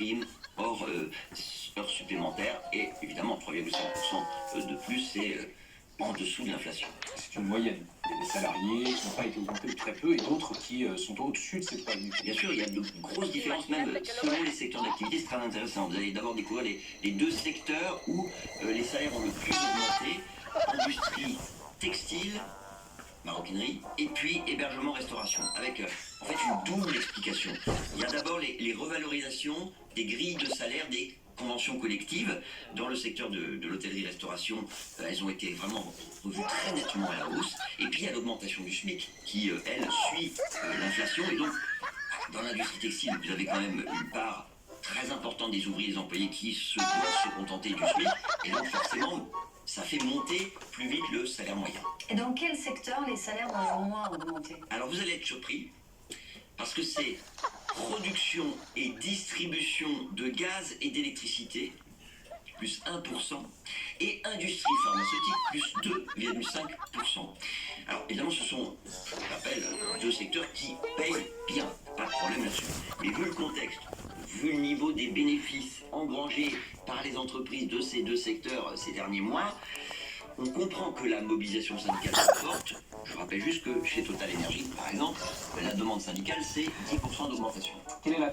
primes, hors heures supplémentaires, et évidemment 3,5% de plus, c'est en dessous de l'inflation. C'est une moyenne. Il y a des salariés qui n'ont pas été augmentés ou très peu et d'autres qui sont au-dessus de ces 3,5%. Bien sûr, il y a de grosses différences même selon les secteurs d'activité, c'est très intéressant. Vous allez d'abord découvrir les deux secteurs où les salaires ont le plus augmenté, industrie textile, maroquinerie, et puis hébergement-restauration, avec en fait une double explication. Il y a d'abord les revalorisations des grilles de salaire des conventions collectives. Dans le secteur de l'hôtellerie-restauration, elles ont été vraiment revues très nettement à la hausse. Et puis il y a l'augmentation du SMIC qui, elle, suit l'inflation. Et donc, dans l'industrie textile, vous avez quand même une part très importante des ouvriers et des employés qui doivent se contenter du SMIC. Et donc forcément, ça fait monter plus vite le salaire moyen. Et dans quel secteur les salaires vont moins augmenter? Alors vous allez être surpris, parce que c'est production et distribution de gaz et d'électricité, plus 1%, et industrie pharmaceutique, plus 2,5%. Alors évidemment, ce sont, je rappelle, deux secteurs qui payent bien, pas de problème là-dessus. Mais vu le contexte, vu le niveau des bénéfices engrangés par les entreprises de ces deux secteurs ces derniers mois, on comprend que la mobilisation syndicale est forte. Je rappelle juste que chez Total Energy, par exemple, la demande syndicale, c'est 10% d'augmentation. Quelle est la